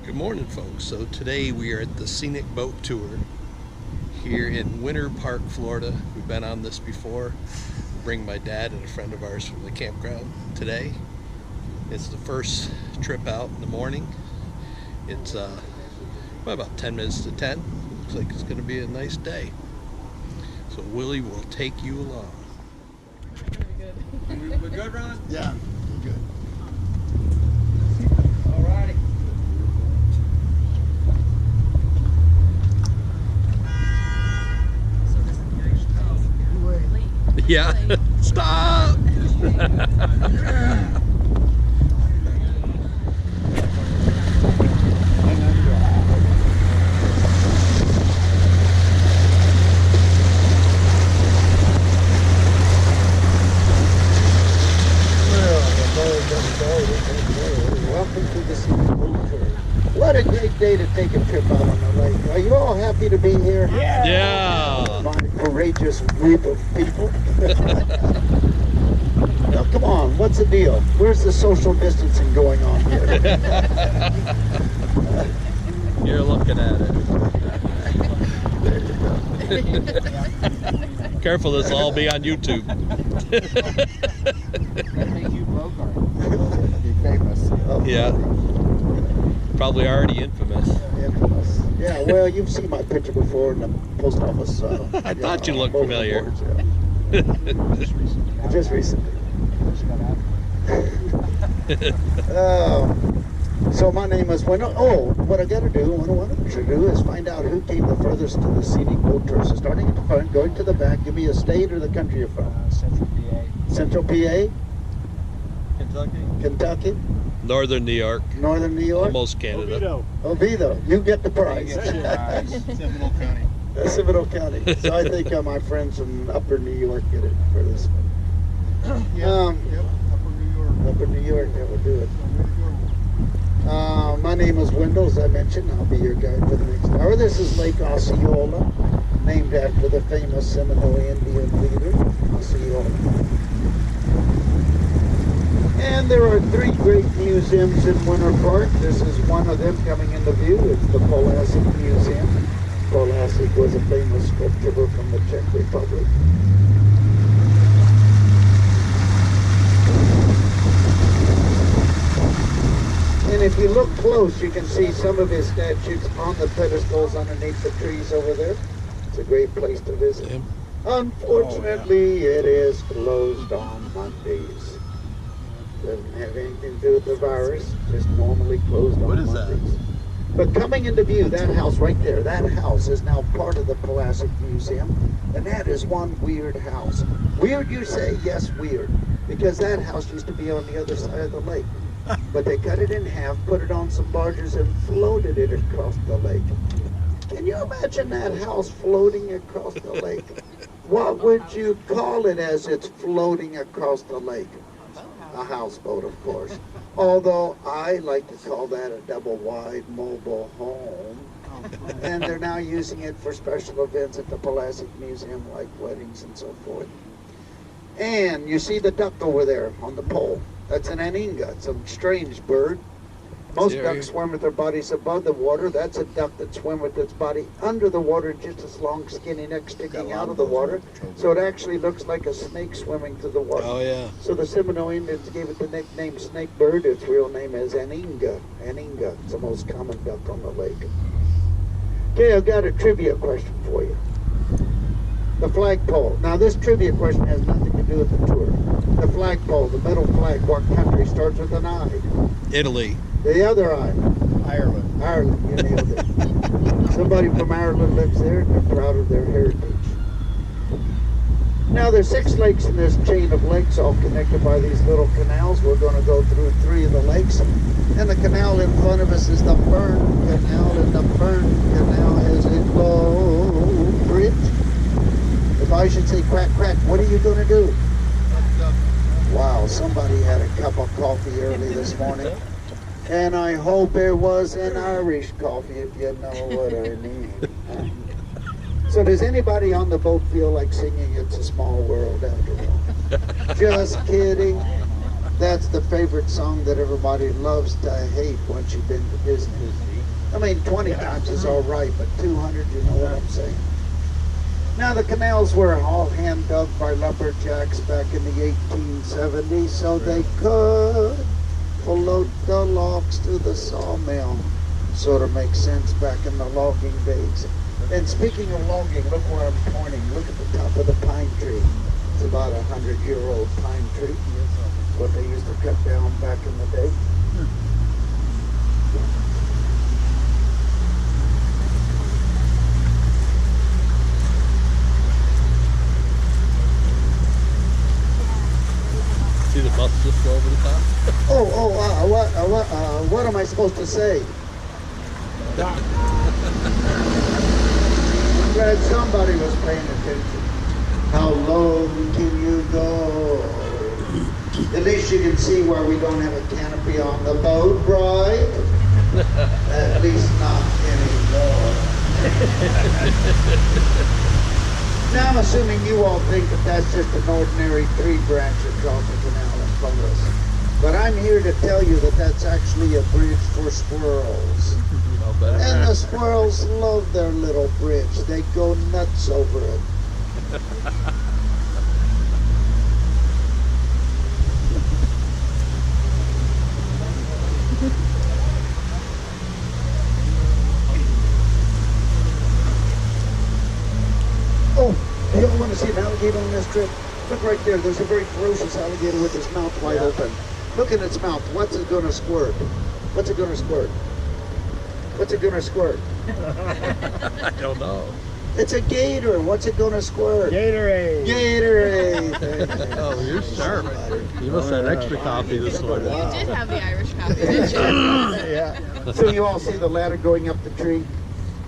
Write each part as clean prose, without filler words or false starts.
Good morning, folks. So today we are at the Scenic boat tour here in Winter Park, Florida. We've been on this before. Bring my dad and a friend of ours from the campground today. It's the first trip out in the morning. It's about 10 minutes to 10. Looks like it's going to be a nice day. So Willie will take you along. We're good, Ron? Yeah, good. Alrighty. Yeah. Stop! Welcome to the Scenic boat tour. What a great day to take a trip out on the lake. Are you all happy to be here? Yeah. My courageous group of people. Now, come on, what's the deal? Where's the social distancing going on here? You're looking at it. There you go. Careful, this will all be on YouTube. Be famous. Oh, Yeah. Probably already infamous. infamous. Yeah, well, you've seen my picture before in the post office. I thought you looked both familiar. boards, yeah. Just recently. So my name is Wendell. Oh, what I gotta do, what I wanted to do is find out who came the furthest to the Scenic boat tour. So starting at the front, going to the back, give me a state or the country you're from. Central PA. Central PA, Kentucky. Kentucky, Northern New York, Northern New York, almost Canada. Oviedo. You get the prize. Seminole County. Seminole County. So I think my friends from Upper New York get it for this one. Yep, Upper New York. Upper New York, that would do it. My name is Wendell, as I mentioned. I'll be your guide for the next hour. This is Lake Osceola, named after the famous Seminole Indian leader, Osceola. And there are three great museums in Winter Park. This is one of them coming into view. It's the Polassic Museum. Polassic was a famous sculptor from the Czech Republic. And if you look close, you can see some of his statues on the pedestals underneath the trees over there. It's a great place to visit. Yeah. Unfortunately, it is closed on Mondays. Doesn't have anything to do with the virus, just normally closed on What is that? Mondays. But coming into view, that house right there, that house is now part of the Polassic Museum, and that is one weird house. Weird, you say? Yes, weird. Because that house used to be on the other side of the lake. But they cut it in half, put it on some barges, and floated it across the lake. Can you imagine that house floating across the lake? What would you call it as it's floating across the lake? A houseboat, of course. Although I like to call that a double-wide mobile home. And they're now using it for special events at the Polassic Museum, like weddings and so forth. And you see the duck over there on the pole. That's an aninga. It's a strange bird. Most ducks swim with their bodies above the water. That's a duck that swims with its body under the water, just its long skinny neck sticking out of the water. So it actually looks like a snake swimming through the water. Oh, yeah. So the Seminole Indians gave it the nickname snake bird. Its real name is aninga. Aninga. It's the most common duck on the lake. Okay, I've got a trivia question for you. The flagpole. Now this trivia question has nothing to do with the tour. The flagpole, the metal flag, what country starts with an I? Italy. The other I? Ireland. Ireland, you nailed it. Somebody from Ireland lives there and they're proud of their heritage. Now there's 6 lakes in this chain of lakes, all connected by these little canals. We're going to go through 3 of the lakes. And the canal in front of us is the Fern Canal, and the Fern Canal has a low bridge. If I should say crack, crack, what are you going to do? Wow, somebody had a cup of coffee early this morning. And I hope it was an Irish coffee, if you know what I mean. So does anybody on the boat feel like singing It's a Small World after all? Just kidding. That's the favorite song that everybody loves to hate once you've been to Disney. I mean, 20 times is all right, but 200, you know what I'm saying? Now, the canals were all hand dug by lumberjacks back in the 1870s, so they could float the logs to the sawmill. Sort of makes sense back in the logging days. And speaking of logging, look where I'm pointing. Look at the top of the pine tree. It's about a 100-year-old pine tree. It's what they used to cut down back in the day. See the bus just go over the top? What am I supposed to say? I'm glad somebody was paying attention. How low can you go? At least you can see where we don't have a canopy on the boat, right? At least not anymore. Now I'm assuming you all think that that's just an ordinary tree branch across the canal in front of us. But I'm here to tell you that that's actually a bridge for squirrels. And the squirrels love their little bridge. They go nuts over it. Oh, you don't want to see an alligator on this trip? Look right there. There's a very ferocious alligator with his mouth wide open. Look at its mouth. What's it going to squirt? What's it going to squirt? What's it going to squirt? I don't know. It's a gator. What's it going to squirt? Gatorade. Gatorade. Oh, you're sharp. You must have extra coffee this morning. You did have the Irish coffee, didn't you? Yeah. So you all see the ladder going up the tree?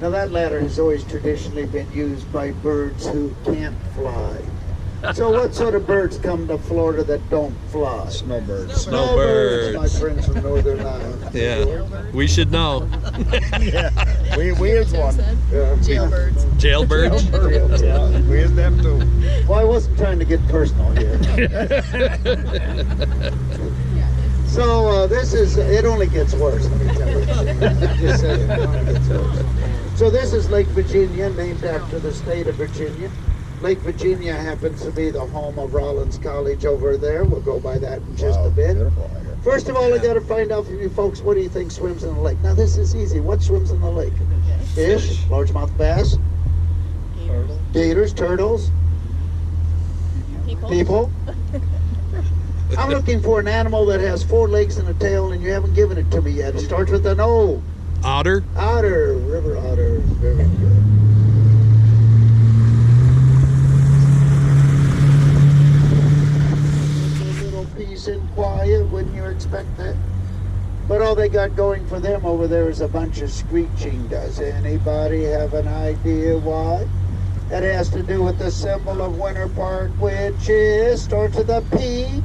Now that ladder has always traditionally been used by birds who can't fly. So what sort of birds come to Florida that don't fly? Snowbirds. Snowbirds. My friends from Northern Ireland. Yeah, we should know. Yeah. We is one. Yeah. Jailbirds. Yeah. We is them too. Well, I wasn't trying to get personal here. So this is, it only gets worse, let me tell you. Just saying, it only gets worse. So this is Lake Virginia, named after the state of Virginia. Lake Virginia happens to be the home of Rollins College over there. We'll go by that in just a bit. Beautiful. First of all, I got to find out from you folks, what do you think swims in the lake? Now this is easy. What swims in the lake? Fish, largemouth bass, gators, turtles, people. I'm looking for an animal that has 4 legs and a tail, and you haven't given it to me yet. It starts with an O. Otter. Otter, river otter. Very good. A little peace and quiet, wouldn't you expect that? But all they got going for them over there is a bunch of screeching. Does anybody have an idea why? That has to do with the symbol of Winter Park, which is, starts with a P.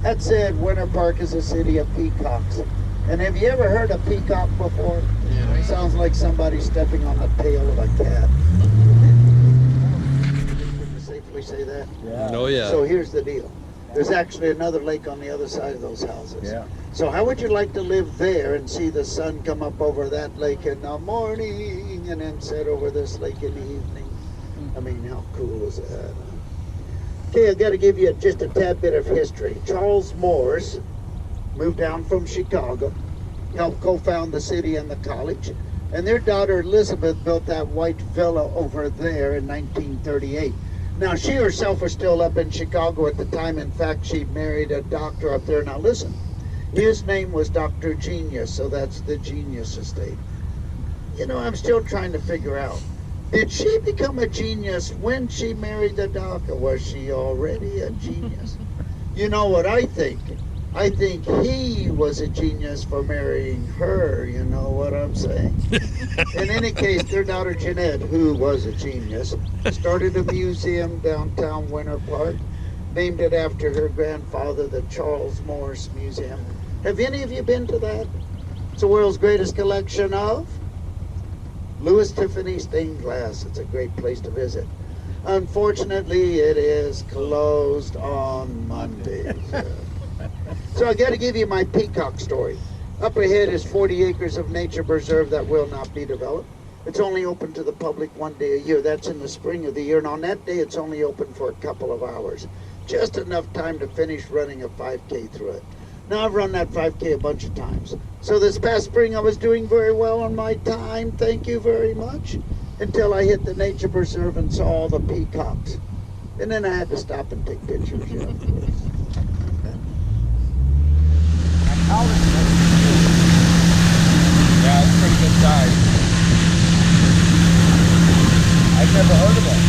That's it. Winter Park is a city of peacocks. And have you ever heard a peacock before? Yeah. It sounds like somebody stepping on the tail of a cat. Can you safely say that? Yeah. Oh yeah. So here's the deal. There's actually another lake on the other side of those houses. Yeah. So how would you like to live there and see the sun come up over that lake in the morning and then set over this lake in the evening? I mean, how cool is that? Okay, I've got to give you just a tad bit of history. Charles Morse moved down from Chicago, helped co-found the city and the college, and their daughter Elizabeth built that white villa over there in 1938. Now, she herself was still up in Chicago at the time. In fact, she married a doctor up there. Now, listen, his name was Dr. Genius, so that's the Genius Estate. You know, I'm still trying to figure out, did she become a genius when she married the doctor? Was she already a genius? You know what I think? I think he was a genius for marrying her, you know what I'm saying? In any case, their daughter Jeanette, who was a genius, started a museum downtown Winter Park, named it after her grandfather, the Charles Morse Museum. Have any of you been to that? It's the world's greatest collection of Louis Tiffany stained glass. It's a great place to visit. Unfortunately, it is closed on Mondays. So I got to give you my peacock story. Up ahead is 40 acres of nature preserve that will not be developed. It's only open to the public one day a year. That's in the spring of the year. And on that day, it's only open for a couple of hours. Just enough time to finish running a 5K through it. Now, I've run that 5K a bunch of times. So this past spring, I was doing very well on my time. Thank you very much. Until I hit the nature preserve and saw all the peacocks. And then I had to stop and take pictures. Yeah, Yeah, it's pretty good size. I've never heard of it.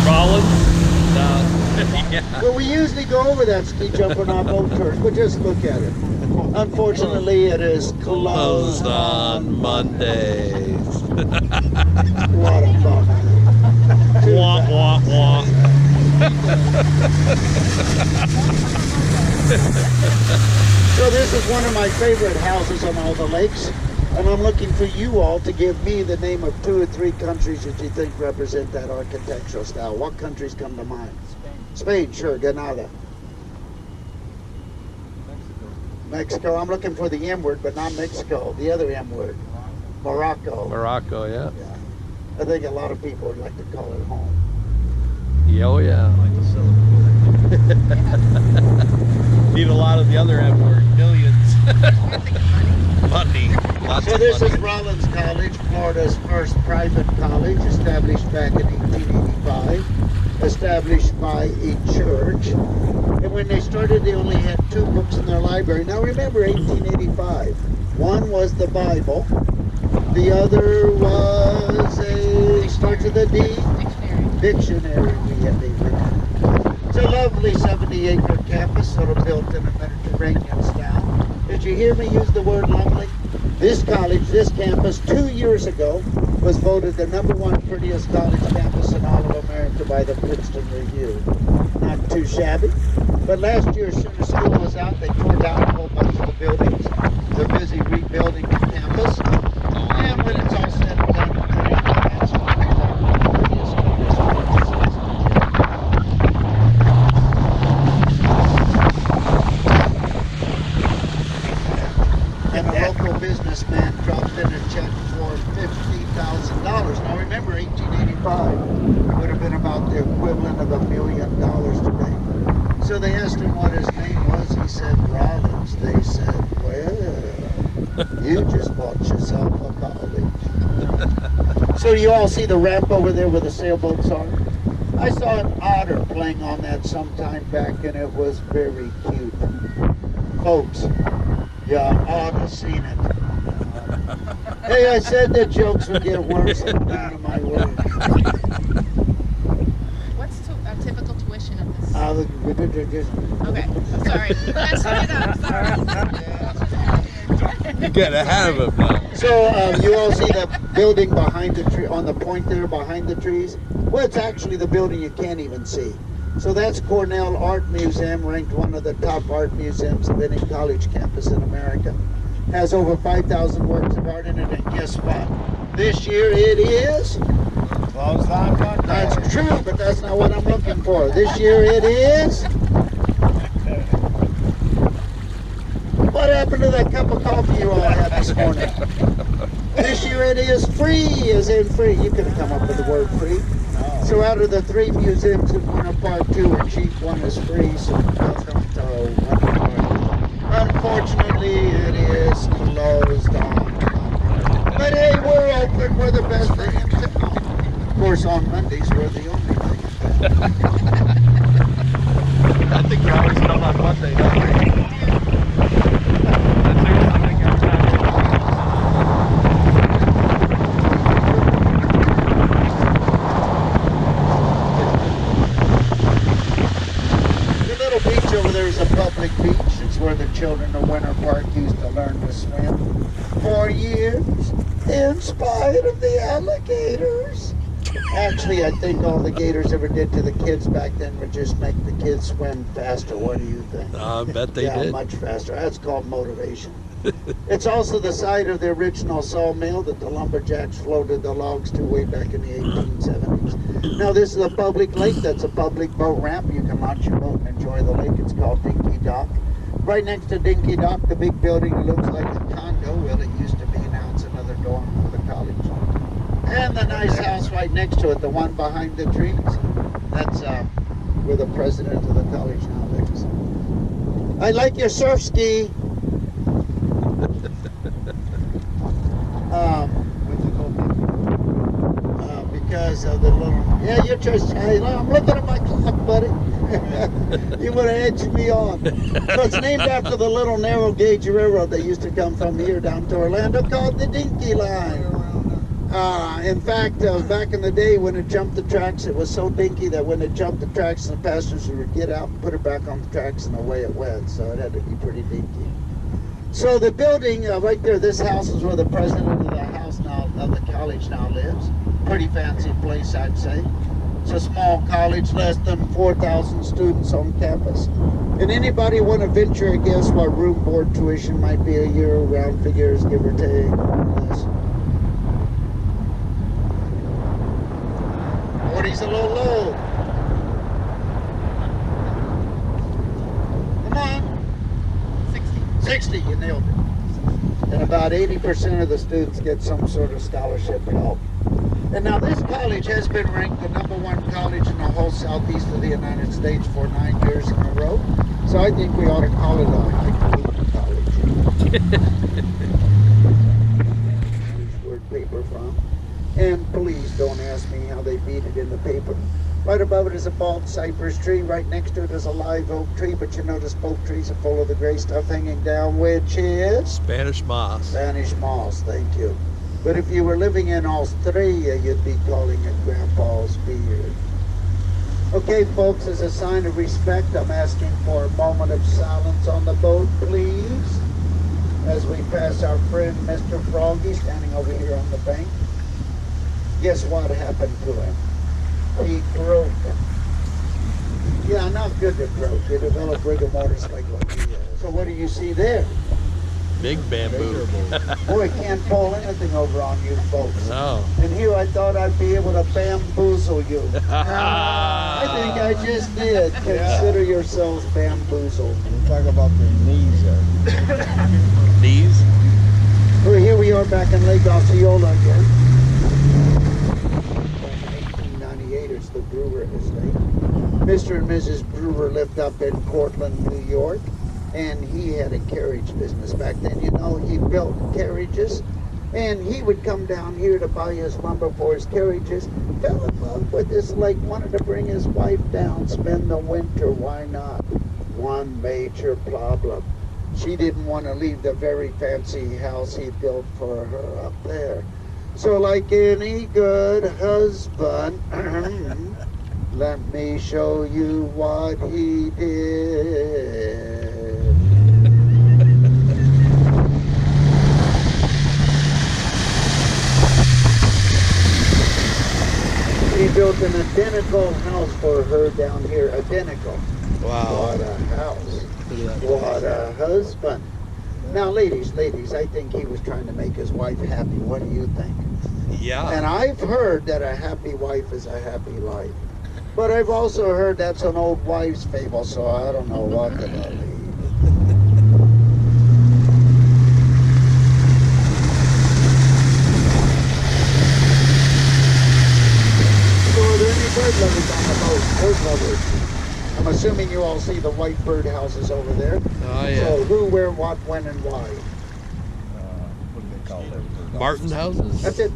Rollins? No. Yeah. Well, we usually go over that ski jump on our boat tours, but just look at it. Unfortunately, it is closed Closed on Mondays. What a bummer. Wah, wah, wah. So this is one of my favorite houses on all the lakes, and I'm looking for you all to give me the name of 2 or 3 countries that you think represent that architectural style. What countries come to mind? Spain, sure, Granada. Mexico, I'm looking for the M word, but not Mexico, the other M word. Morocco. Morocco, yeah. Yeah. I think a lot of people would like to call it home. Yeah, oh yeah. Need a lot of the other M word, millions. Money. Lots So of this money. is Rollins College, Florida's first private college, established back in 1885, established by a church. And when they started, they only had 2 books in their library. Now remember, 1885. One was the Bible. The other was a, starts with a D, dictionary we had written. It's a lovely 70-acre campus, sort of built in a Mediterranean style. Did you hear me use the word lovely? This college, this campus, 2 years ago, was voted the #1 prettiest college campus in all of America by the Princeton Review. Not too shabby. But last year, as soon as school was out, they tore down a whole bunch of the buildings. They're busy rebuilding the campus. And when it's all said and done, that's one of the prettiest campuses. And a local businessman dropped in a check for $50,000. Now remember, 1885 would have been about the equivalent of $1 million today. So they asked him what his name was. He said Rollins. They said, well, you just bought yourself a college. So you all see the ramp over there where the sailboats are? I saw an otter playing on that some time back, and it was very cute. Folks, yeah, ought to seen it. Hey, I said the jokes would get worse and none of my words. What's a typical tuition of this? Just Okay, I'm sorry. Messing it up. Sorry. You get ahead of him now. So you all see the building behind the tree, on the point there behind the trees? Well, it's actually the building you can't even see. So that's Cornell Art Museum, ranked one of the top art museums of any college campus in America. Has over 5,000 works of art in it, and guess what? This year it is. Closed on Monday. That's true, but that's not what I'm looking for. This year it is. What happened to that cup of coffee you all had this morning? This year it is free, as in free. You could have come up with the word free. So out of the 3 museums in Winter Park, 2 are cheap, 1 is free, so welcome to Winter Park. Unfortunately, it is closed on. But hey, we're open, we're the best thing in town. Of course, on Mondays, we're the only thing in town. I think they're always done on Monday, don't they? Public beach. It's where the children of Winter Park used to learn to swim for years, in spite of the alligators. Actually, I think all the gators ever did to the kids back then would just make the kids swim faster. What do you think? I bet they Yeah, did. much faster. That's called motivation. It's also the site of the original sawmill that the lumberjacks floated the logs to way back in the 1870s. Now, this is a public lake. That's a public boat ramp. You can launch your boat and enjoy the lake. It's called Dinky Dock. Right next to Dinky Dock, the big building that looks like a condo. Well, it used to be. Now it's another dorm for the college. And the nice house right next to it, the one behind the trees. That's where the president of the college now lives. I like your surf ski. Because of the little, yeah, you're just, I'm looking at my clock, buddy. You would have edged me on. So it's named after the little narrow gauge railroad that used to come from here down to Orlando called the Dinky Line. In fact, back in the day when it jumped the tracks, it was so dinky that when it jumped the tracks, the passengers would get out and put it back on the tracks and away it went. So it had to be pretty dinky. So the building right there, this house is where the president of the house now, of the college now lives. Pretty fancy place, I'd say. It's a small college, less than 4,000 students on campus. And anybody want to venture a guess what room board tuition might be a year, round figures, give or take, more or less? 40's a little low. Come on. 60, you nailed it. And about 80% of the students get some sort of scholarship help. And now this college has been ranked the #1 college in the whole southeast of the United States for 9 years in a row. So I think we ought to call it a high college. Word paper from. And please don't ask me how they beat it in the paper. Right above it is a bald cypress tree. Right next to it is a live oak tree. But you notice both trees are full of the gray stuff hanging down, which is? Spanish moss. Spanish moss, thank you. But if you were living in Australia, you'd be calling it Grandpa's beard. Okay, folks, as a sign of respect, I'm asking for a moment of silence on the boat, please. As we pass our friend, Mr. Froggy, standing over here on the bank. Guess what happened to him? He broke. Yeah, not good to broke. He developed rigor mortis like what he is. So what do you see there? Big bamboo. Boy, can't pull anything over on you folks. No. And here I thought I'd be able to bamboozle you. I think I just did. Consider yourselves bamboozled. We'll talk about the knees there. Knees? Well, here we are back in Lake Osceola again. In 1898, it's the Brewer estate. Mr. and Mrs. Brewer lived up in Cortland, New York. And he had a carriage business back then. You know, he built carriages, and he would come down here to buy his lumber for his carriages. Fell in love with this lake, wanted to bring his wife down, spend the winter. Why not? One major problem. She didn't want to leave the very fancy house he built for her up there. So like any good husband, let me show you what he did. He built an identical house for her down here. Identical. Wow. What a house. What a husband. Now, ladies, I think he was trying to make his wife happy. What do you think? Yeah. And I've heard that a happy wife is a happy life. But I've also heard that's an old wives' fable, so I don't know what to believe. Bird lovers on the boat, bird lovers. I'm assuming you all see the white bird houses over there. Oh, yeah. So who, where, what, when, and why? What do they call it? Martin houses? That's it.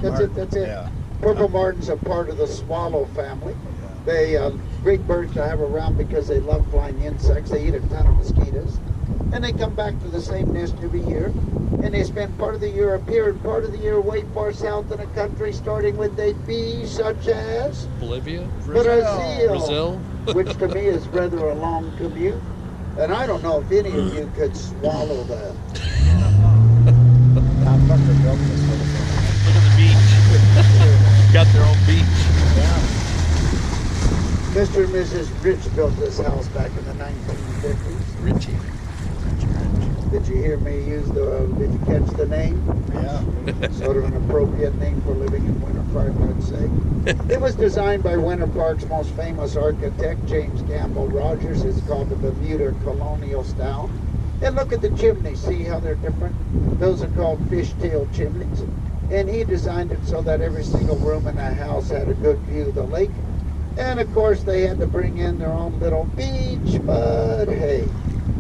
Yeah. Purple martins are part of the swallow family. They great birds to have around because they love flying insects. They eat a ton of mosquitoes. And they come back to the same nest every year. And they spend part of the year up here and part of the year way far south in the country, starting with a bee such as Bolivia? Brazil, which to me is rather a long commute. And I don't know if any of you could swallow that. Tom Tucker built this little thing. Look at the beach. Got their own beach. Yeah. Mr. and Mrs. Rich built this house back in the 1950s. Richie. Did you hear me use did you catch the name? Yeah. Sort of an appropriate name for living in Winter Park, I'd say. It was designed by Winter Park's most famous architect, James Gamble Rogers. It's called the Bermuda Colonial Style. And look at the chimneys. See how they're different? Those are called fishtail chimneys. And he designed it so that every single room in the house had a good view of the lake. And of course they had to bring in their own little beach, but hey,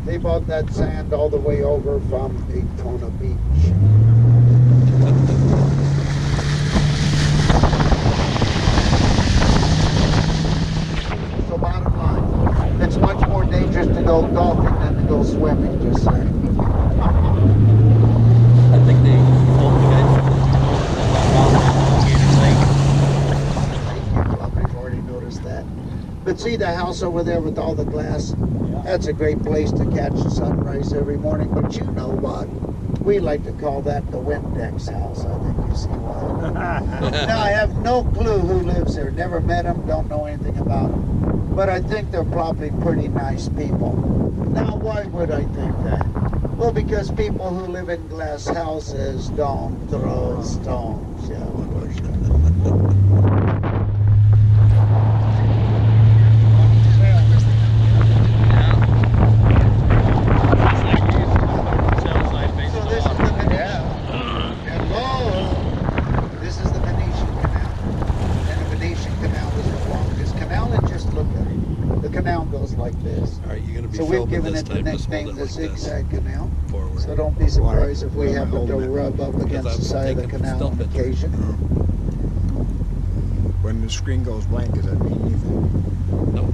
they bought that sand all the way over from Daytona Beach. So bottom line, it's much more dangerous to go golfing than to go swimming, just saying. I think they told you guys I've already noticed that. But see the house over there with all the glass? That's a great place to catch the sunrise every morning. But you know what? We like to call that the Windex house. I think you see why. Now, I have no clue who lives there. Never met them, don't know anything about them. But I think they're probably pretty nice people. Now, why would I think that? Well, because people who live in glass houses don't throw stones. Yeah, of course. So we've given it the nickname the Zigzag Canal. Forward. So don't be surprised if we happen to rub up against the side of the canal on occasion. When the screen goes blank, does that mean anything? No.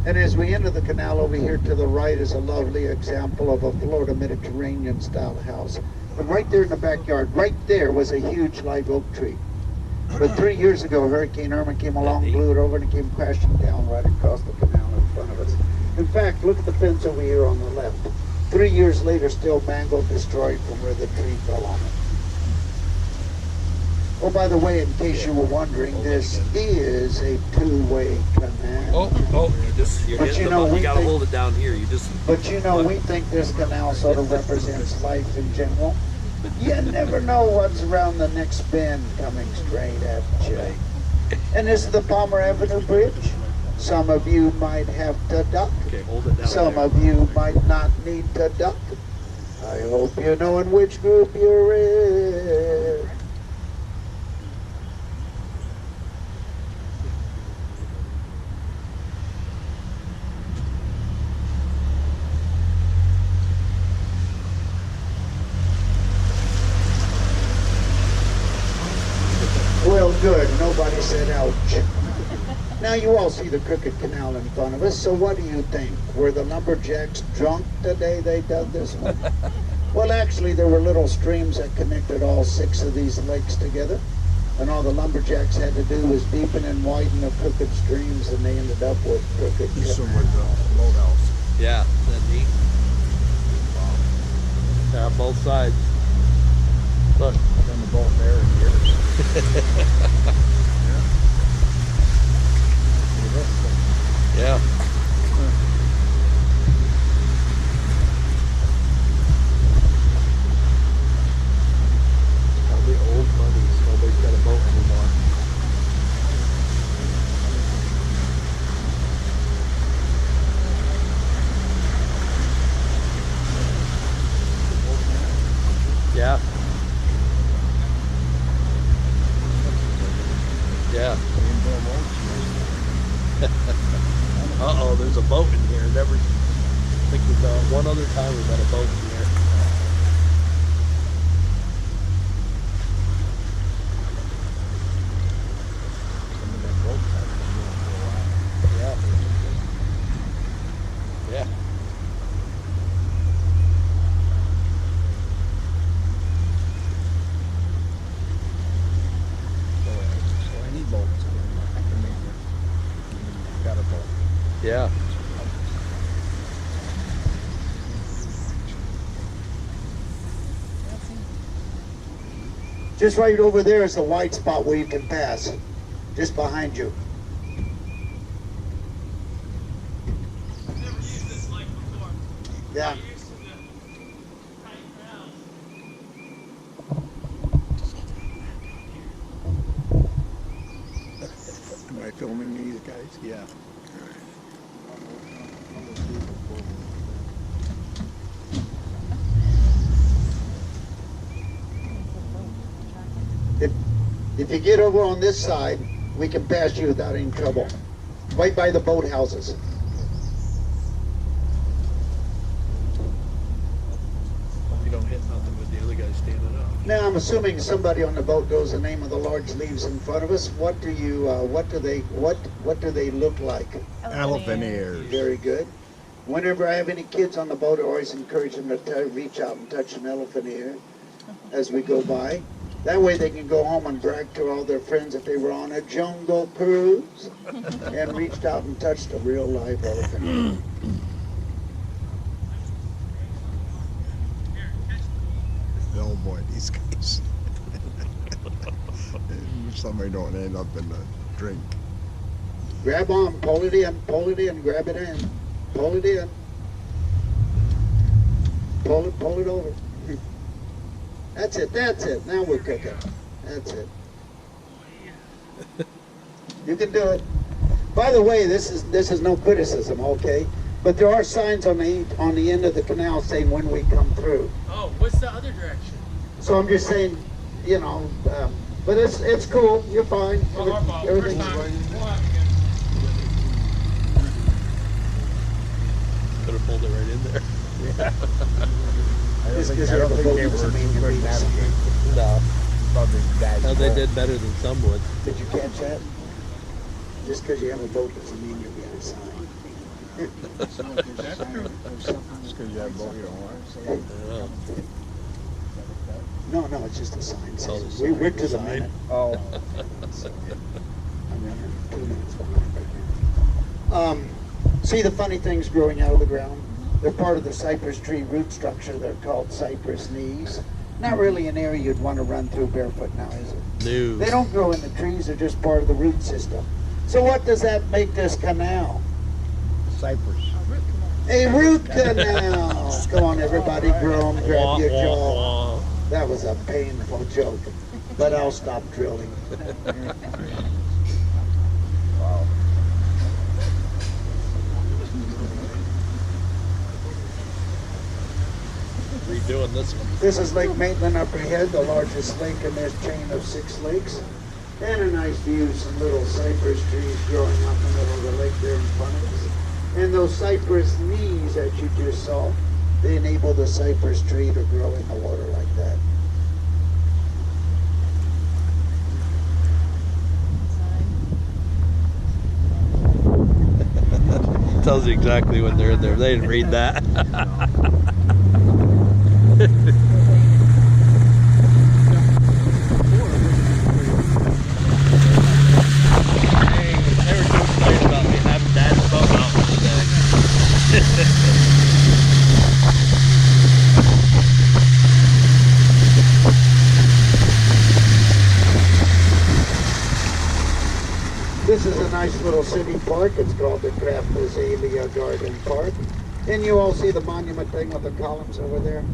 And as we enter the canal over here to the right is a lovely example of a Florida Mediterranean style house. And right there in the backyard, right there was a huge live oak tree. But 3 years ago, Hurricane Irma came along, blew it over, and it came crashing down right across the canal in front of us. In fact, look at the fence over here on the left. 3 years later, still mangled, destroyed from where the tree fell on it. Oh, by the way, in case you were wondering, this is a two-way canal. You're But hitting you know, the button. we You gotta think- hold it down here. But you know, we think this canal sort of represents life in general. You never know what's around the next bend coming straight at you. And this is the Palmer Avenue Bridge. Some of you might have to duck. Okay, hold it down. Some there. of you might not need to duck. I hope you know in which group you're in. Well, good. Nobody said ouch. Now you all see the crooked canal in front of us, so what do you think? Were the lumberjacks drunk the day they dug this one? Well, actually, there were little streams that connected all 6 of these lakes together, and all the lumberjacks had to do was deepen and widen the crooked streams, and they ended up with crooked This canals. one with the boathouse. Yeah, isn't that neat? Yeah, both sides. Look. Then the boat there and here. Yeah. Probably old money. Nobody's got a boat anymore. Yeah. Yeah. Uh-oh, there's a boat in here. Never, I think we've one other time we've had a boat in here. Yeah. Yeah. So any boats can make it. Got a boat. Yeah. Just right over there is the white spot where you can pass, just behind you. Never used this lake before. Yeah. Not used to the tight crowds. Am I filming these guys? Yeah. If you get over on this side, we can pass you without any trouble. Right by the boathouses. Hope you don't hit nothing with the other guy standing up. Now I'm assuming somebody on the boat knows the name of the large leaves in front of us. What do they look like? Elephant ears. Very good. Whenever I have any kids on the boat, I always encourage them to reach out and touch an elephant ear as we go by. That way they can go home and brag to all their friends that they were on a jungle cruise and reached out and touched a real live elephant ear. Oh boy, these guys. Somebody don't end up in the drink. Grab on, pull it in, grab it in. Pull it in. Pull it over. That's it. Now we're cooking. That's it. You can do it. By the way, this is no criticism, okay? But there are signs on the end of the canal saying when we come through. Oh, what's the other direction? So I'm just saying, you know, but it's cool. You're fine. Well, our fault. Everything's First time. fine. We'll have to Could have pulled it right in there. I don't Just think, 'cause I you don't have a think boat they were doesn't mean too you're good being navigators. No. Probably guys. No, they did better than some would. Did you catch that? Just because you have a boat doesn't mean you're being assigned. That's true. Just because you have boat, you don't want it. No, it's just a sign. Oh, the We're sign. to the Sign. minute. Oh. I'm running 2 minutes behind right now. See the funny things growing out of the ground? They're part of the cypress tree root structure. They're called cypress knees. Not really an area you'd want to run through barefoot now, is it? No. They don't grow in the trees. They're just part of the root system. So what does that make this canal? Cypress. A root canal. Come on, everybody, grow 'em, grab your jaw. That was a painful joke, but I'll stop drilling. Wow. Redoing this one. This is Lake Maitland up ahead, the largest lake in this chain of 6 lakes. And a nice view, some little cypress trees growing up in the middle of the lake there in front of us. And those cypress knees that you just saw, they enable the cypress tree to grow in the water like that. Tells you exactly when they're in there. They didn't read that. Hey, they were too excited about me having Dad's boat out today. This is a nice little city park. It's called the Azalea Garden Park. And you all see the monument thing with the columns over there?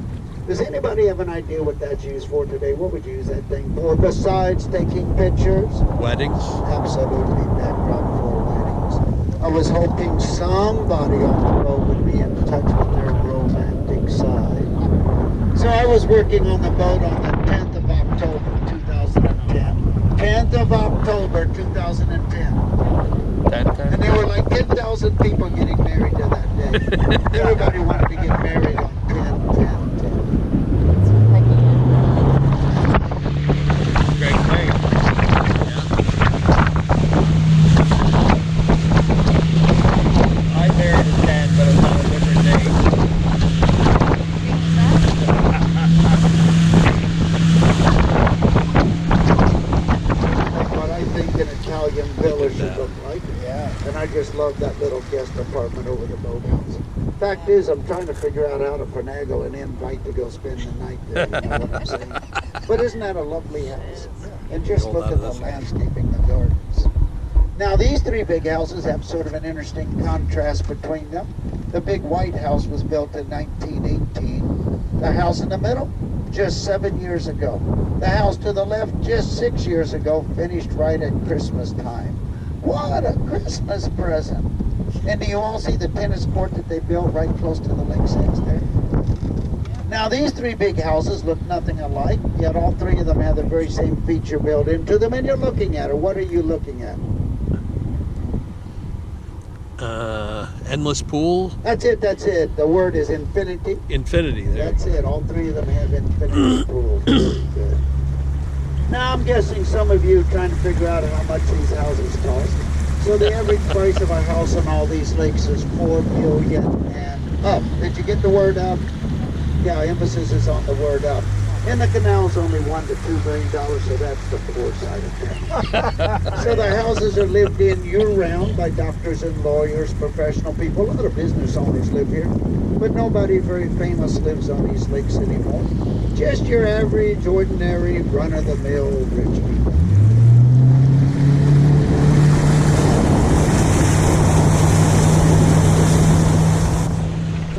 Does anybody have an idea what that's used for today? What would you use that thing for besides taking pictures? Weddings. Absolutely, backdrop for weddings. I was hoping somebody on the road would be in touch with their romantic side. So I was working on the boat on the 10th of October, 2010. 10th of October, 2010. And there were like 10,000 people getting married to that day. Everybody wanted to get married on 10/10/10. Great thing. I married a 10, but it was on a different day. What I think an Italian villa should look like. Yeah. And I just love that little guest apartment over the boathouse. Fact is, I'm trying to figure out how to finagle an invite to go spend the night there. You know what I'm saying? But isn't that a lovely house? And just Hold look on at to the this one. landscaping, the gardens. Now these 3 big houses have sort of an interesting contrast between them. The big white house was built in 1918. The house in the middle, just 7 years ago. The house to the left, just 6 years ago, finished right at Christmas time. What a Christmas present. And do you all see the tennis court that they built right close to the lakes edge there? Now these three big houses look nothing alike, yet all three of them have the very same feature built into them, and you're looking at it. What are you looking at? Endless pool. That's it, that's it. The word is infinity. Infinity there. That's it. All three of them have infinity pools. Very good. Now I'm guessing some of you are trying to figure out how much these houses cost. So the average price of a house on all these lakes is $4 million and up. Did you get the word up? Yeah, emphasis is on the word up. In the canal's only $1 to $2 million, so that's the poor side of things. So the houses are lived in year-round by doctors and lawyers, professional people. A lot of business owners live here, but nobody very famous lives on these lakes anymore. Just your average, ordinary, run-of-the-mill rich people.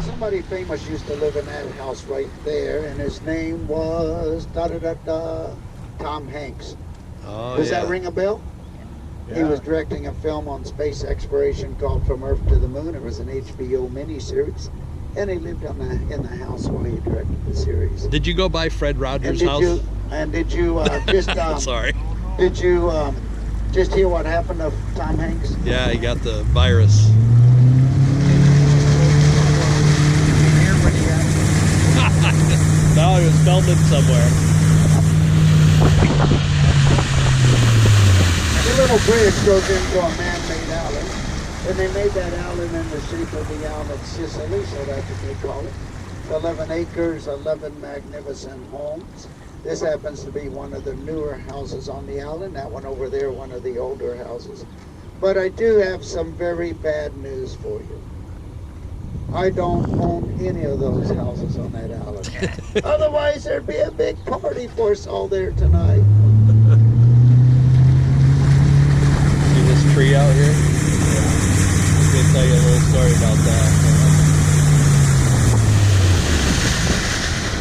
Somebody famous used to live in that house right there, and his name was Tom Hanks. Oh, Does yeah. that ring a bell? He was directing a film on space exploration called From Earth to the Moon. It was an HBO miniseries, and he lived in the house while he directed the series. Did you go by Fred And Rogers' did house? you just Sorry. did you just hear what happened to Tom Hanks? Yeah, he got the virus. No, he was filming somewhere. The little bridge goes into a man-made island, and they made that island in the shape of the island Sicily, so that's what they call it. 11 acres, 11 magnificent homes. This happens to be one of the newer houses on the island. That one over there, one of the older houses. But I do have some very bad news for you. I don't own any of those houses on that island. Otherwise, there'd be a big party for us all there tonight. See this tree out here? Yeah. I'm going to tell you a little story about that.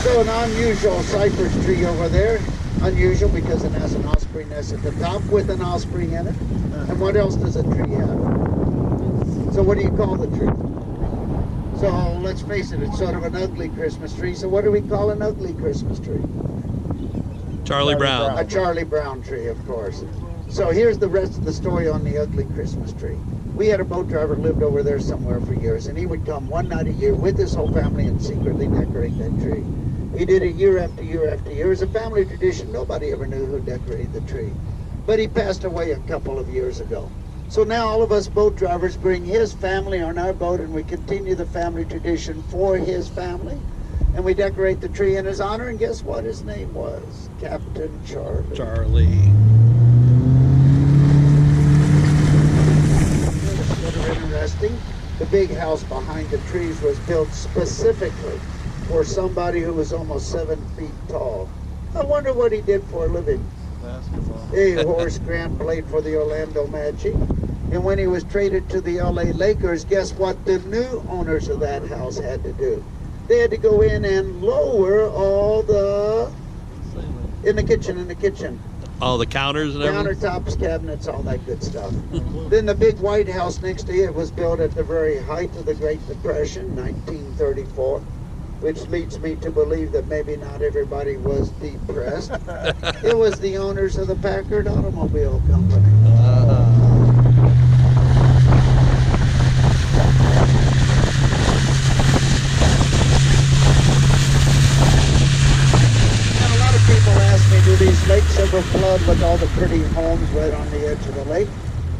So an unusual cypress tree over there. Unusual because it has an osprey nest at the top with an osprey in it. And what else does a tree have? So what do you call the tree? So let's face it, it's sort of an ugly Christmas tree. So what do we call an ugly Christmas tree? Charlie Brown. A Charlie Brown tree, of course. So here's the rest of the story on the ugly Christmas tree. We had a boat driver who lived over there somewhere for years, and he would come one night a year with his whole family and secretly decorate that tree. He did it year after year after year. It was a family tradition. Nobody ever knew who decorated the tree. But he passed away a couple of years ago. So now all of us boat drivers bring his family on our boat, and we continue the family tradition for his family. And we decorate the tree in his honor, and guess what his name was? Captain Charlie. Charlie. Sort of interesting. The big house behind the trees was built specifically for somebody who was almost 7 feet tall. I wonder what he did for a living. Basketball. Horace Grant played for the Orlando Magic. And when he was traded to the LA Lakers, guess what the new owners of that house had to do? They had to go in and lower all the, in the kitchen. All the counters and everything? Countertops, cabinets, all that good stuff. Then the big White House next to it was built at the very height of the Great Depression, 1934, which leads me to believe that maybe not everybody was depressed. It was the owners of the Packard Automobile Company. People ask me, do these lakes ever flood with all the pretty homes right on the edge of the lake?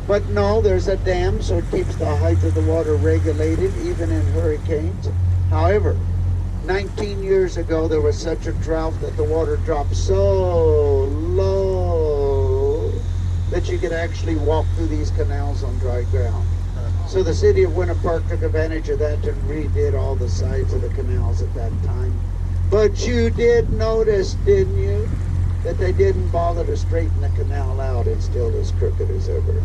But no, there's a dam, so it keeps the height of the water regulated, even in hurricanes. However, 19 years ago, there was such a drought that the water dropped so low that you could actually walk through these canals on dry ground. So the city of Winter Park took advantage of that and redid all the sides of the canals at that time. But you did notice, didn't you, that they didn't bother to straighten the canal out. It's still as crooked as ever.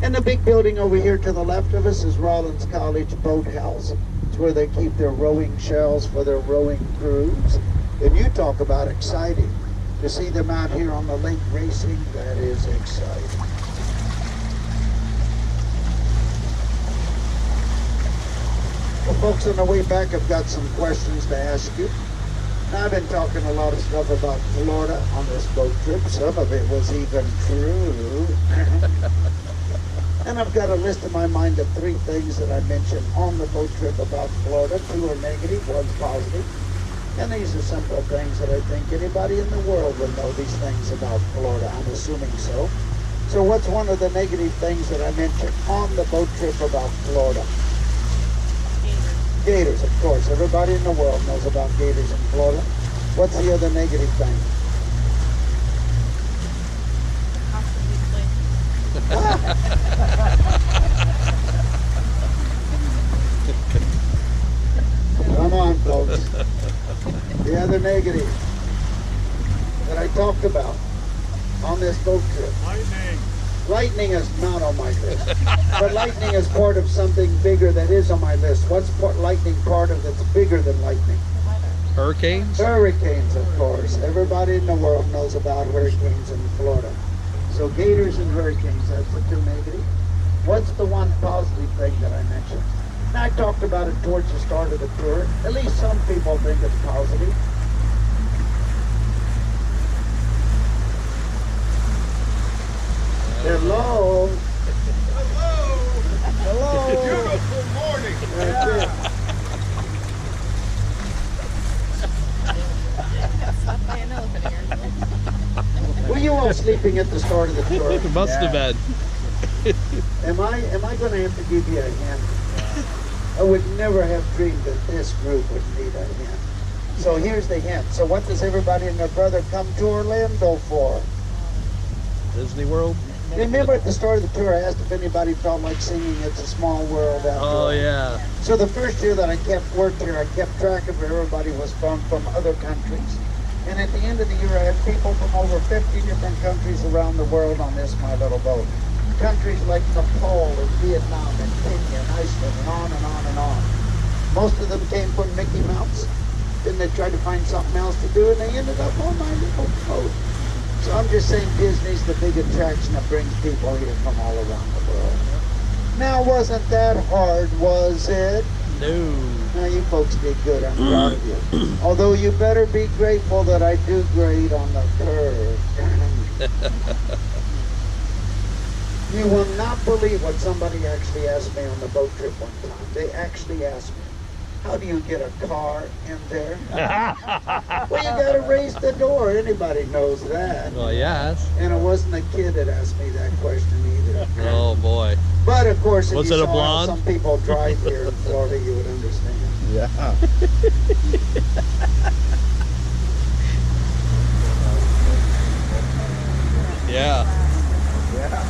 And the big building over here to the left of us is Rollins College Boathouse. It's where they keep their rowing shells for their rowing crews. And you talk about exciting. To see them out here on the lake racing, that is exciting. folks on the way back have got some questions to ask you. Now, I've been talking a lot of stuff about Florida on this boat trip. Some of it was even true. And I've got a list in my mind of 3 things that I mentioned on the boat trip about Florida. 2 are negative, 1's positive. And these are simple things that I think anybody in the world would know these things about Florida. I'm assuming so. So what's one of the negative things that I mentioned on the boat trip about Florida? Gators, of course. Everybody in the world knows about gators in Florida. What's the other negative thing? Come on, folks. The other negative that I talked about on this boat trip. Lightning. Lightning is not on my list. But lightning is part of something bigger that is on my list. What's lightning part of that's bigger than lightning? Hurricanes? Hurricanes, of course. Everybody in the world knows about hurricanes in Florida. So gators and hurricanes, that's the 2 negative. What's the 1 positive thing that I mentioned? Now, I talked about it towards the start of the tour. At least some people think it's positive. Hello. Hello. Hello. Beautiful morning. That's it. Were you all sleeping at the start of the tour? It must have been. Am I going to have to give you a hint? I would never have dreamed that this group would need a hint. So here's the hint. So what does everybody and their brother come to Orlando for? Disney World? Remember at the start of the tour, I asked if anybody felt like singing It's a Small World After Oh, All. yeah. So the first year that I worked here, I kept track of where everybody was from other countries. And at the end of the year, I had people from over 50 different countries around the world on this my little boat. Countries like Nepal and Vietnam and Kenya and Iceland and on and on and on. Most of them came from Mickey Mouse. Then they tried to find something else to do, and they ended up on my little boat. So I'm just saying Disney's the big attraction that brings people here from all around the world. Now, wasn't that hard, was it? No. Now, you folks did good. I'm proud of you. Although you better be grateful that I do grade on the curve. You will not believe what somebody actually asked me on the boat trip one time. They actually asked me, how do you get a car in there? Well, you got to raise the door. Anybody knows that. Well, yes. And it wasn't a kid that asked me that question either. Oh, boy. But of course, if Was you it a saw how blonde? some people drive here in Florida, you would understand. Yeah. Yeah. Yeah.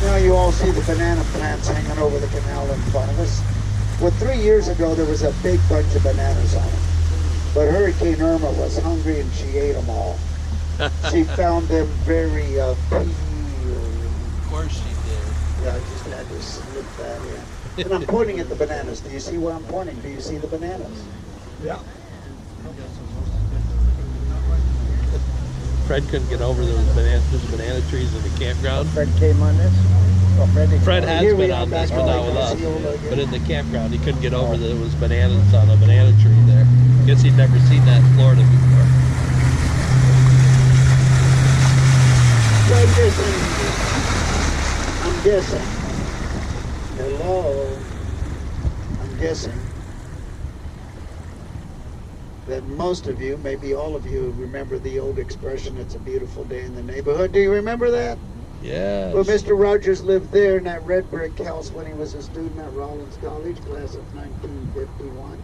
Now you all see the banana plants hanging over the canal in front of us. Well, 3 years ago, there was a big bunch of bananas on it. But Hurricane Irma was hungry and she ate them all. She found them very appealing. Of course she did. Yeah, I just had to slip that in. And I'm pointing at the bananas. Do you see where I'm pointing? Do you see the bananas? Yeah. Fred couldn't get over those banana trees in the campground. Fred came on this. Oh, Fred has Here we been are on this, back but not on with us. Osceola again. But in the campground, he couldn't get over that it was bananas on a banana tree there. Guess he'd never seen that in Florida before. So I'm guessing. Hello. I'm guessing that most of you, maybe all of you, remember the old expression, it's a beautiful day in the neighborhood. Do you remember that? Yes. Well, Mr. Rogers lived there in that red brick house when he was a student at Rollins College, class of 1951.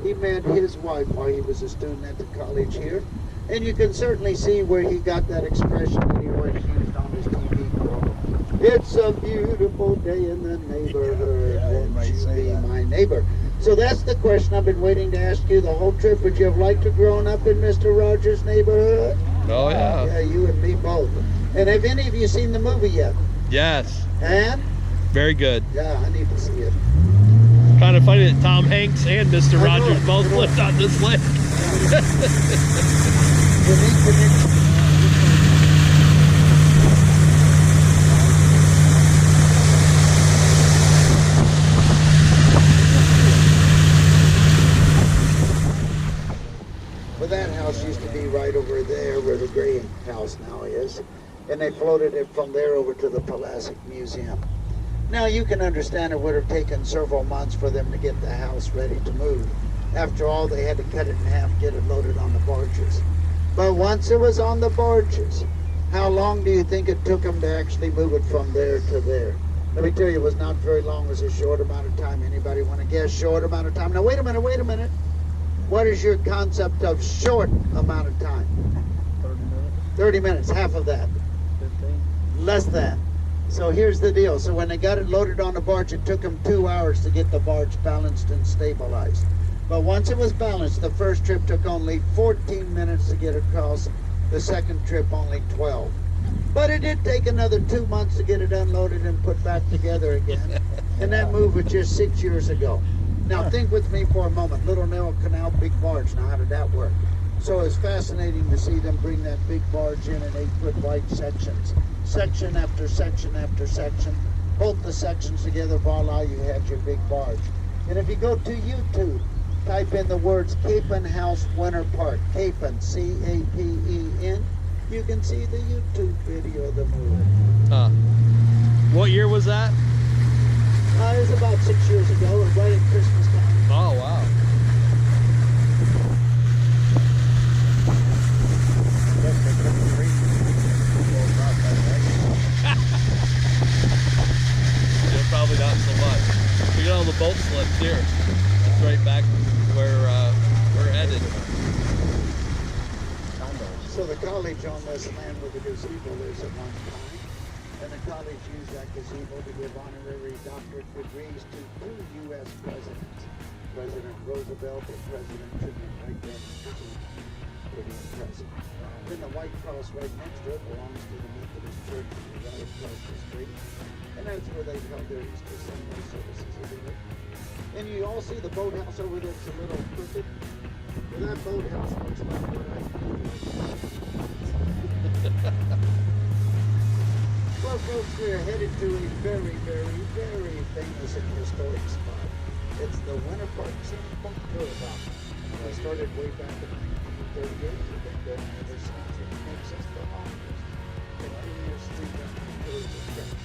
He met his wife while he was a student at the college here. And you can certainly see where he got that expression that he always used on his TV program. It's a beautiful day in the neighborhood. Yeah, you Won't might you say be that. my neighbor? So that's the question I've been waiting to ask you the whole trip. Would you have liked to grown up in Mr. Rogers' neighborhood? Oh Yeah, yeah. you and me both. And have any of you seen the movie yet? Yes. And? Very good. Yeah, I need to see it. Kind of funny that Tom Hanks and Mr. I know Rogers it, both I know lived on this lake. Unique connection. Well, that house used to be right over there where the gray house now is. And they floated it from there over to the Pulaski Museum. Now you can understand it would have taken several months for them to get the house ready to move. After all, they had to cut it in half, get it loaded on the barges. But once it was on the barges, how long do you think it took them to actually move it from there to there? Let me tell you, it was not very long. It was a short amount of time. Anybody want to guess? Short amount of time. Now wait a minute. What is your concept of short amount of time? 30 minutes, 30 minutes, half of that. 15. Less than. So here's the deal. So when they got it loaded on the barge, it took them 2 hours to get the barge balanced and stabilized. But once it was balanced, the first trip took only 14 minutes to get across. The second trip only 12. But it did take another 2 months to get it unloaded and put back together again. And that move was just 6 years ago. Now think with me for a moment. Little narrow canal, big barge. Now how did that work? So it's fascinating to see them bring that big barge in 8-foot wide sections. Section after section after section. Bolt the sections together, voila, you have your big barge. And if you go to YouTube, type in the words Capen House Winter Park. Capen, C-A-P-E-N. You can see the YouTube video of the movie. What year was that? It was about 6 years ago, right at Christmas time. Oh wow. Yes, they couldn't read. Well, not that way. Yeah, probably not so much. We got all the boat slips here. It's right back where we're headed. Condos. So the college on this land where the gazebo is at one time, and the college used that gazebo to give honorary doctorate degrees to 2 U.S. presidents. President Roosevelt and President Truman, right there. Pretty impressive. Then the White Cross right next to it belongs to the Methodist Church right across the street. And that's where they held their Easter Sunday services every week. And you all see the boathouse over there, it's a little crooked. Well, that boathouse looks like what I do. Well, folks, we're headed to a very, very, very famous and historic spot. It's the Winter Park Scenic Boat Tour Route. We started way back in 1938. We've been going ever since. It makes us the longest continuously done tours of trips.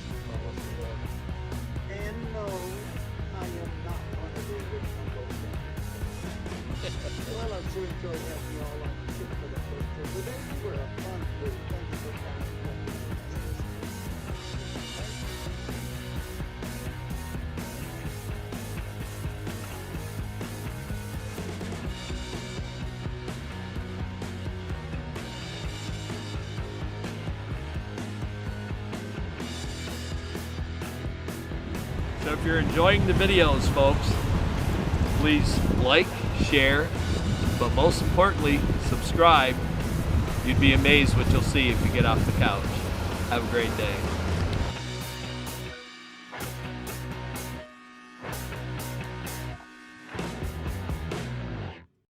And no, I am not one of the original boat guys. Well, I'm sure enjoyed having you all on the ship for the first tour. Today you were a fun tour. Thank you for coming. So if you're enjoying the videos, folks, please like, share, but most importantly, subscribe. You'd be amazed what you'll see if you get off the couch. Have a great day.